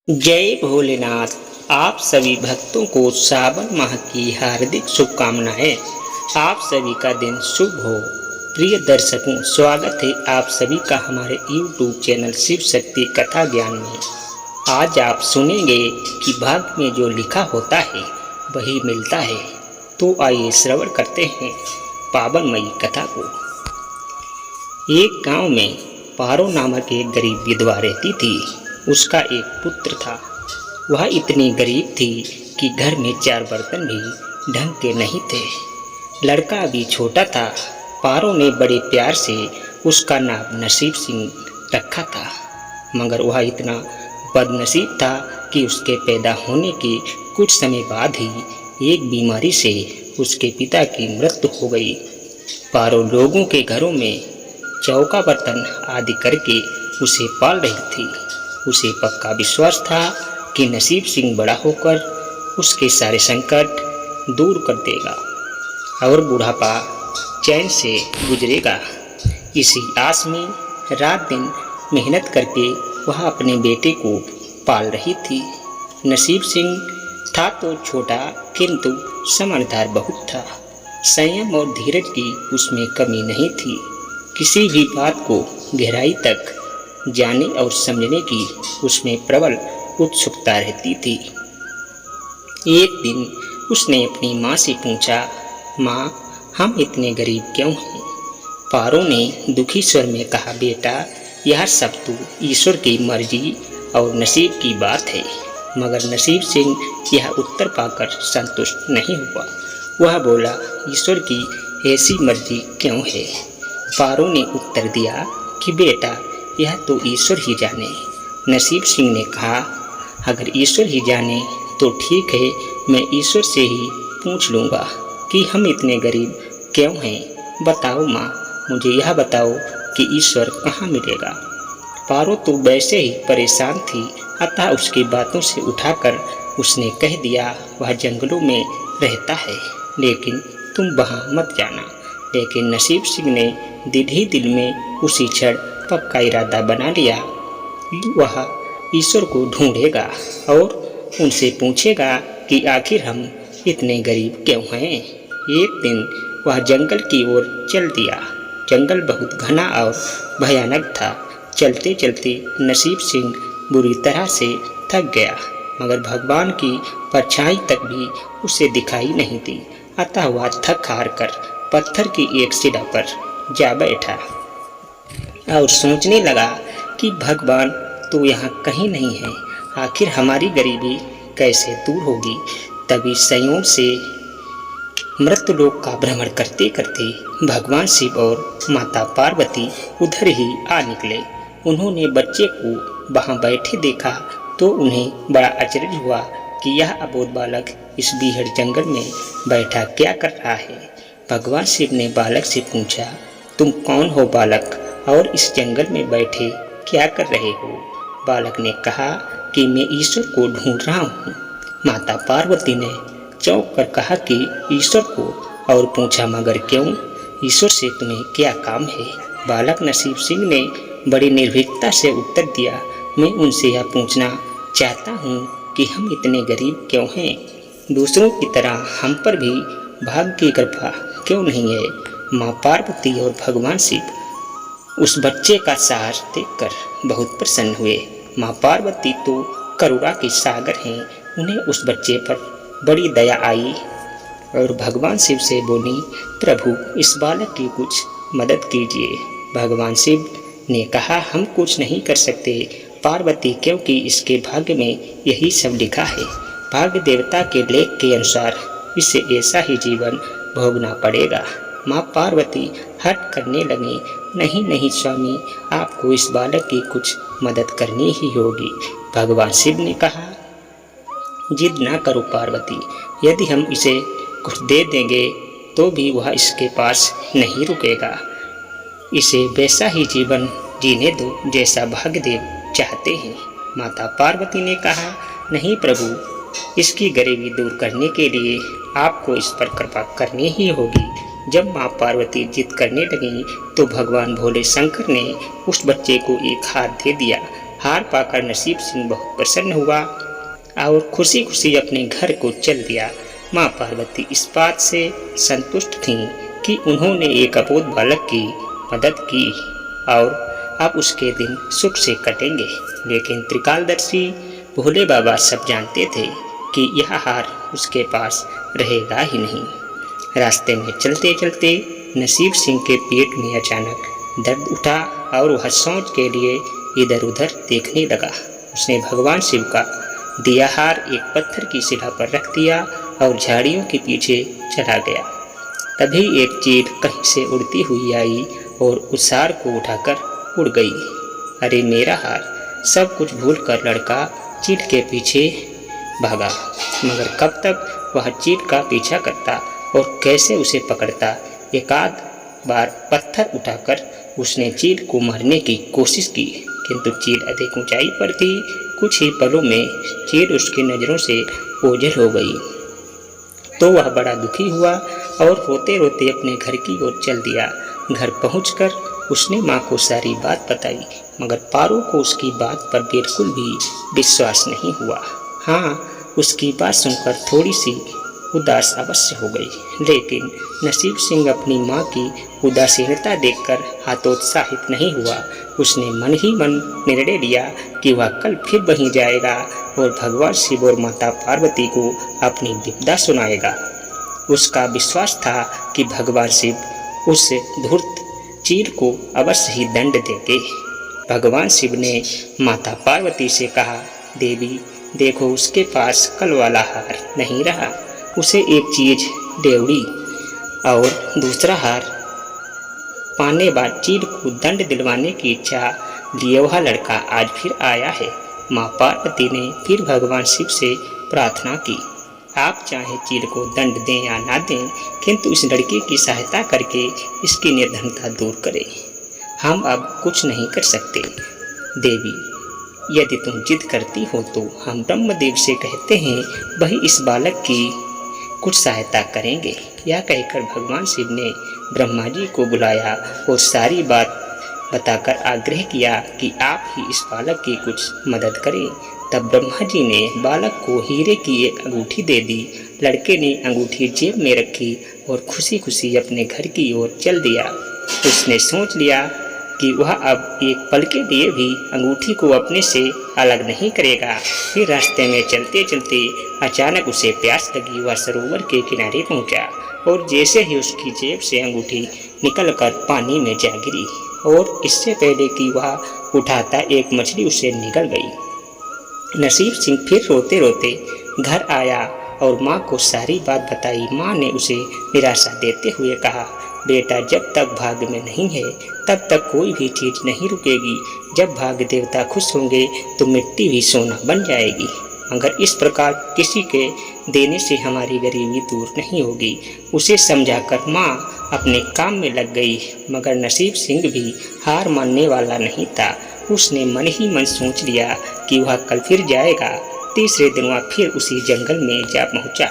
जय भोलेनाथ। आप सभी भक्तों को सावन माह की हार्दिक शुभकामनाएं। आप सभी का दिन शुभ हो। प्रिय दर्शकों, स्वागत है आप सभी का हमारे YouTube चैनल शिव शक्ति कथा ज्ञान में। आज आप सुनेंगे कि भाग्य में जो लिखा होता है वही मिलता है। तो आइए श्रवण करते हैं पावनमयी कथा को। एक गांव में पारो नामक एक गरीब विधवा रहती थी। उसका एक पुत्र था। वह इतनी गरीब थी कि घर में 4 बर्तन भी ढंग के नहीं थे। लड़का अभी छोटा था। पारो ने बड़े प्यार से उसका नाम नसीब सिंह रखा था, मगर वह इतना बदनसीब था कि उसके पैदा होने के कुछ समय बाद ही एक बीमारी से उसके पिता की मृत्यु हो गई। पारो लोगों के घरों में चौका बर्तन आदि करके उसे पाल रही थी। उसे पक्का विश्वास था कि नसीब सिंह बड़ा होकर उसके सारे संकट दूर कर देगा और बुढ़ापा चैन से गुजरेगा। इसी आस में रात दिन मेहनत करके वह अपने बेटे को पाल रही थी। नसीब सिंह था तो छोटा, किंतु समझदार बहुत था। संयम और धीरज की उसमें कमी नहीं थी। किसी भी बात को गहराई तक जानने और समझने की उसमें प्रबल उत्सुकता रहती थी। एक दिन उसने अपनी माँ से पूछा, माँ, हम इतने गरीब क्यों हैं? पारो ने दुखी स्वर में कहा, बेटा, यह सब तो ईश्वर की मर्जी और नसीब की बात है। मगर नसीब सिंह यह उत्तर पाकर संतुष्ट नहीं हुआ। वह बोला, ईश्वर की ऐसी मर्जी क्यों है? पारो ने उत्तर दिया कि बेटा, यह तो ईश्वर ही जाने। नसीब सिंह ने कहा, अगर ईश्वर ही जाने तो ठीक है, मैं ईश्वर से ही पूछ लूँगा कि हम इतने गरीब क्यों हैं। बताओ माँ, मुझे यह बताओ कि ईश्वर कहाँ मिलेगा। पारो तो वैसे ही परेशान थी, अतः उसकी बातों से उठाकर उसने कह दिया, वह जंगलों में रहता है, लेकिन तुम वहाँ मत जाना। लेकिन नसीब सिंह ने दिल ही दिल में उसी क्षण पक्का इरादा बना लिया कि वह ईश्वर को ढूंढेगा और उनसे पूछेगा कि आखिर हम इतने गरीब क्यों हैं। एक दिन वह जंगल की ओर चल दिया। जंगल बहुत घना और भयानक था। चलते चलते नसीब सिंह बुरी तरह से थक गया, मगर भगवान की परछाई तक भी उसे दिखाई नहीं दी। अतः वह थक हार कर पत्थर की एक शिला पर जा बैठा और सोचने लगा कि भगवान तो यहाँ कहीं नहीं है। आखिर हमारी गरीबी कैसे दूर होगी। तभी संयोग से मृत्युलोक का भ्रमण करते करते भगवान शिव और माता पार्वती उधर ही आ निकले। उन्होंने बच्चे को वहाँ बैठे देखा तो उन्हें बड़ा आश्चर्य हुआ कि यह अबोध बालक इस बीहड़ जंगल में बैठा क्या कर रहा है। भगवान शिव ने बालक से पूछा, तुम कौन हो बालक, और इस जंगल में बैठे क्या कर रहे हो? बालक ने कहा कि मैं ईश्वर को ढूंढ रहा हूँ। माता पार्वती ने चौंक कर कहा कि ईश्वर को, और पूछा, मगर क्यों? ईश्वर से तुम्हें क्या काम है? बालक नसीब सिंह ने बड़ी निर्भीकता से उत्तर दिया, मैं उनसे यह पूछना चाहता हूँ कि हम इतने गरीब क्यों हैं? दूसरों की तरह हम पर भी भाग्य की कृपा क्यों नहीं है? माँ पार्वती और भगवान शिव उस बच्चे का साहस देखकर बहुत प्रसन्न हुए। माँ पार्वती तो करुणा के सागर हैं। उन्हें उस बच्चे पर बड़ी दया आई और भगवान शिव से बोली, प्रभु, इस बालक की कुछ मदद कीजिए। भगवान शिव ने कहा, हम कुछ नहीं कर सकते पार्वती, क्योंकि इसके भाग्य में यही सब लिखा है। भाग्य देवता के लेख के अनुसार इसे ऐसा ही जीवन भोगना पड़ेगा। माँ पार्वती हट करने लगी, नहीं नहीं स्वामी, आपको इस बालक की कुछ मदद करनी ही होगी। भगवान शिव ने कहा, जिद ना करो पार्वती, यदि हम इसे कुछ दे देंगे तो भी वह इसके पास नहीं रुकेगा। इसे वैसा ही जीवन जीने दो जैसा भाग्यदेव चाहते हैं। माता पार्वती ने कहा, नहीं प्रभु, इसकी गरीबी दूर करने के लिए आपको इस पर कृपा करनी ही होगी। जब माँ पार्वती जिद करने लगी तो भगवान भोले शंकर ने उस बच्चे को एक हार दे दिया। हार पाकर नसीब सिंह बहुत प्रसन्न हुआ और खुशी खुशी अपने घर को चल दिया। माँ पार्वती इस बात से संतुष्ट थीं कि उन्होंने एक अबोध बालक की मदद की और अब उसके दिन सुख से कटेंगे। लेकिन त्रिकालदर्शी भोले बाबा सब जानते थे कि यह हार उसके पास रहेगा ही नहीं। रास्ते में चलते चलते नसीब सिंह के पेट में अचानक दर्द उठा और वह सोच के लिए इधर उधर देखने लगा। उसने भगवान शिव का दिया हार एक पत्थर की शिला पर रख दिया और झाड़ियों के पीछे चला गया। तभी एक चील कहीं से उड़ती हुई आई और उस हार को उठाकर उड़ गई। अरे मेरा हार! सब कुछ भूलकर लड़का चील के पीछे भागा, मगर कब तक वह चील का पीछा करता और कैसे उसे पकड़ता। एक आध बार पत्थर उठाकर उसने चील को मारने की कोशिश की, किंतु चील अधिक ऊंचाई पर थी। कुछ ही पलों में चील उसकी नज़रों से ओझल हो गई तो वह बड़ा दुखी हुआ और रोते रोते अपने घर की ओर चल दिया। घर पहुंचकर उसने माँ को सारी बात बताई, मगर पारो को उसकी बात पर बिल्कुल भी विश्वास नहीं हुआ। हाँ, उसकी बात सुनकर थोड़ी सी उदास अवश्य हो गई, लेकिन नसीब सिंह अपनी माँ की उदासीनता देखकर हतोत्साहित नहीं हुआ। उसने मन ही मन निर्णय लिया कि वह कल फिर वहीं जाएगा और भगवान शिव और माता पार्वती को अपनी विपदा सुनाएगा। उसका विश्वास था कि भगवान शिव उस धूर्त चील को अवश्य ही दंड देंगे। भगवान शिव ने माता पार्वती से कहा, देवी देखो, उसके पास कल वाला हार नहीं रहा। उसे एक चीज देवड़ी और दूसरा हार पाने बाद चील को दंड दिलवाने की इच्छा लिए वह लड़का आज फिर आया है। माँ पार्वती ने फिर भगवान शिव से प्रार्थना की, आप चाहे चील को दंड दें या ना दें, किंतु इस लड़के की सहायता करके इसकी निर्धनता दूर करें। हम अब कुछ नहीं कर सकते। देवी, यदि तुम जिद करती हो तो हम ब्रह्मदेव से कहते हैं, वही इस बालक की कुछ सहायता करेंगे। यह कहकर भगवान शिव ने ब्रह्मा जी को बुलाया और सारी बात बताकर आग्रह किया कि आप ही इस बालक की कुछ मदद करें। तब ब्रह्मा जी ने बालक को हीरे की एक अंगूठी दे दी। लड़के ने अंगूठी जेब में रखी और खुशी खुशी अपने घर की ओर चल दिया। उसने सोच लिया कि वह अब एक पल के लिए भी अंगूठी को अपने से अलग नहीं करेगा। फिर रास्ते में चलते चलते अचानक उसे प्यास लगी। वह सरोवर के किनारे पहुंचा और जैसे ही उसकी जेब से अंगूठी निकलकर पानी में जा गिरी और इससे पहले कि वह उठाता एक मछली उसे निगल गई। नसीब सिंह फिर रोते रोते घर आया और माँ को सारी बात बताई। माँ ने उसे निराशा देते हुए कहा, बेटा, जब तक भाग्य में नहीं है तब तक कोई भी चीज़ नहीं रुकेगी। जब भाग्य देवता खुश होंगे तो मिट्टी भी सोना बन जाएगी, मगर इस प्रकार किसी के देने से हमारी गरीबी दूर नहीं होगी। उसे समझाकर माँ अपने काम में लग गई, मगर नसीब सिंह भी हार मानने वाला नहीं था। उसने मन ही मन सोच लिया कि वह कल फिर जाएगा। तीसरे दिन वह फिर उसी जंगल में जा पहुंचा।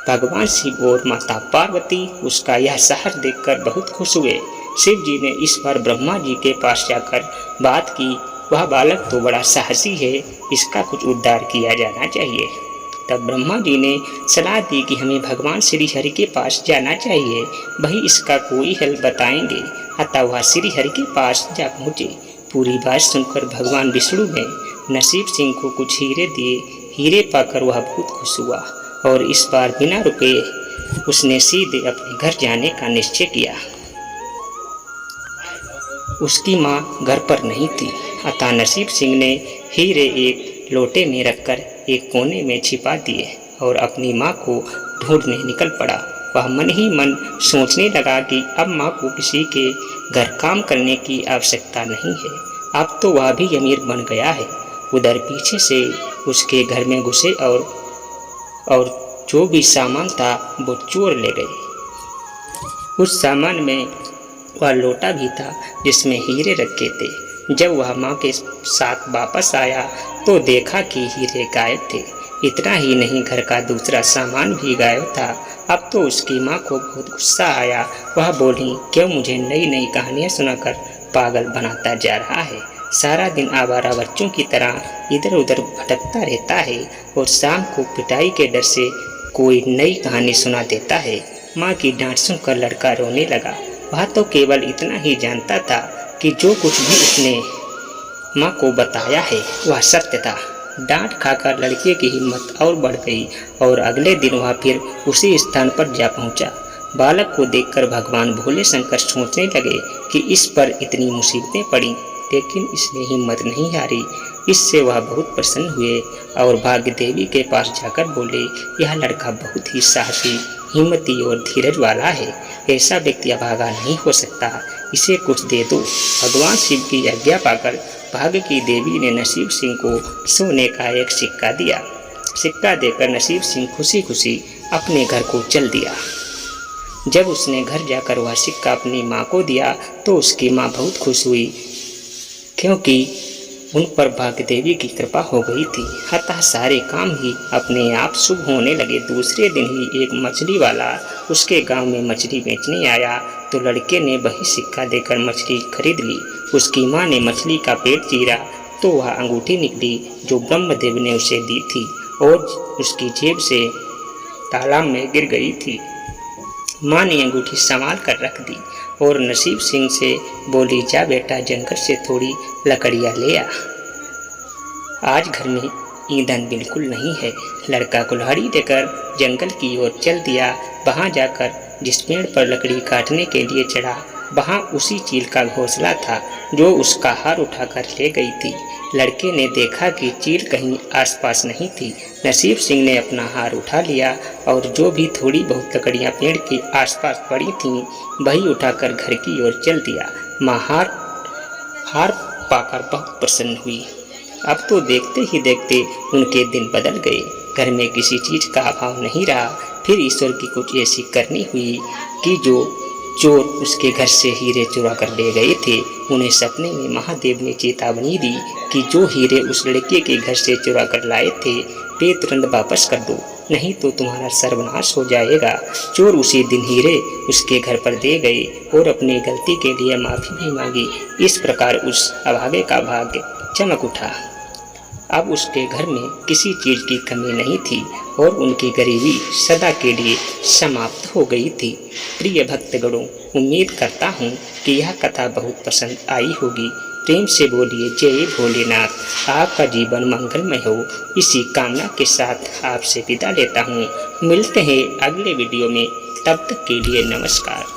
भगवान शिव और माता पार्वती उसका यह साहस देखकर बहुत खुश हुए। शिव जी ने इस बार ब्रह्मा जी के पास जाकर बात की, वह बालक तो बड़ा साहसी है, इसका कुछ उद्धार किया जाना चाहिए। तब ब्रह्मा जी ने सलाह दी कि हमें भगवान श्री हरि के पास जाना चाहिए, वही इसका कोई हल बताएंगे। अतः वह श्री हरि के पास जा पहुँचे। पूरी बात सुनकर भगवान विष्णु ने नसीब सिंह को कुछ हीरे दिए। हीरे पाकर वह बहुत खुश हुआ और इस बार बिना रुके उसने सीधे अपने घर जाने का निश्चय किया। उसकी माँ घर पर नहीं थी, अतः नसीब सिंह ने हीरे एक लोटे में रखकर एक कोने में छिपा दिए और अपनी माँ को ढूंढने निकल पड़ा। वह मन ही मन सोचने लगा कि अब माँ को किसी के घर काम करने की आवश्यकता नहीं है, अब तो वह भी अमीर बन गया है। उधर पीछे से उसके घर में घुसे और जो भी सामान था वो चोर ले गए। उस सामान में वह लोटा भी था जिसमें हीरे रखे थे। जब वह माँ के साथ वापस आया तो देखा कि हीरे गायब थे। इतना ही नहीं, घर का दूसरा सामान भी गायब था। अब तो उसकी माँ को बहुत गुस्सा आया। वह बोली, क्यों मुझे नई नई कहानियाँ सुनाकर पागल बनाता जा रहा है। सारा दिन आवारा बच्चों की तरह इधर उधर भटकता रहता है और शाम को पिटाई के डर से कोई नई कहानी सुना देता है। माँ की डांट सुनकर लड़का रोने लगा। वह तो केवल इतना ही जानता था कि जो कुछ भी उसने माँ को बताया है वह सत्य था। डांट खाकर लड़के की हिम्मत और बढ़ गई और अगले दिन वह फिर उसी स्थान पर जा पहुंचा। बालक को देखकर भगवान भोले शंकर सोचने लगे कि इस पर इतनी मुसीबतें पड़ी, लेकिन इसने हिम्मत नहीं हारी। इससे वह बहुत प्रसन्न हुए और भाग्य देवी के पास जाकर बोले, यह लड़का बहुत ही साहसी, हिम्मती और धीरज वाला है। ऐसा व्यक्ति अभागा नहीं हो सकता, इसे कुछ दे दो। भगवान शिव की आज्ञा पाकर भाग्य की देवी ने नसीब सिंह को सोने का एक सिक्का दिया। सिक्का देकर नसीब सिंह खुशी खुशी अपने घर को चल दिया। जब उसने घर जाकर वह सिक्का अपनी माँ को दिया तो उसकी माँ बहुत खुश हुई, क्योंकि उन पर भाग्य देवी की कृपा हो गई थी। अतः सारे काम ही अपने आप शुभ होने लगे। दूसरे दिन ही एक मछली वाला उसके गांव में मछली बेचने आया तो लड़के ने वही सिक्का देकर मछली खरीद ली। उसकी माँ ने मछली का पेट चीरा तो वह अंगूठी निकली जो ब्रह्मदेव ने उसे दी थी और उसकी जेब से तालाब में गिर गई थी। माँ ने अंगूठी संभाल कर रख दी और नसीब सिंह से बोली, जा बेटा जंगल से थोड़ी लकड़ियाँ ले आ, आज घर में ईंधन बिल्कुल नहीं है। लड़का कुल्हाड़ी लेकर जंगल की ओर चल दिया। वहाँ जाकर जिस पेड़ पर लकड़ी काटने के लिए चढ़ा, वहाँ उसी चील का घोंसला था जो उसका हार उठाकर ले गई थी। लड़के ने देखा कि चील कहीं आसपास नहीं थी। नसीब सिंह ने अपना हार उठा लिया और जो भी थोड़ी बहुत लकड़ियाँ पेड़ के आसपास पड़ी थीं वही उठाकर घर की ओर चल दिया। माँ हार पाकर बहुत प्रसन्न हुई। अब तो देखते ही देखते उनके दिन बदल गए। घर में किसी चीज का अभाव नहीं रहा। फिर ईश्वर की कुछ ऐसी करनी हुई कि जो चोर उसके घर से हीरे चुरा कर ले गए थे, उन्हें सपने में महादेव ने चेतावनी दी कि जो हीरे उस लड़के के घर से चुरा कर लाए थे वे तुरंत वापस कर दो, नहीं तो तुम्हारा सर्वनाश हो जाएगा। चोर उसी दिन हीरे उसके घर पर दे गए और अपनी गलती के लिए माफ़ी भी मांगी। इस प्रकार उस अभागे का भाग्य चमक उठा। अब उसके घर में किसी चीज़ की कमी नहीं थी और उनकी गरीबी सदा के लिए समाप्त हो गई थी। प्रिय भक्तगणों, उम्मीद करता हूँ कि यह कथा बहुत पसंद आई होगी। प्रेम से बोलिए जय भोलेनाथ। आपका जीवन मंगलमय हो, इसी कामना के साथ आपसे विदा लेता हूँ। मिलते हैं अगले वीडियो में, तब तक के लिए नमस्कार।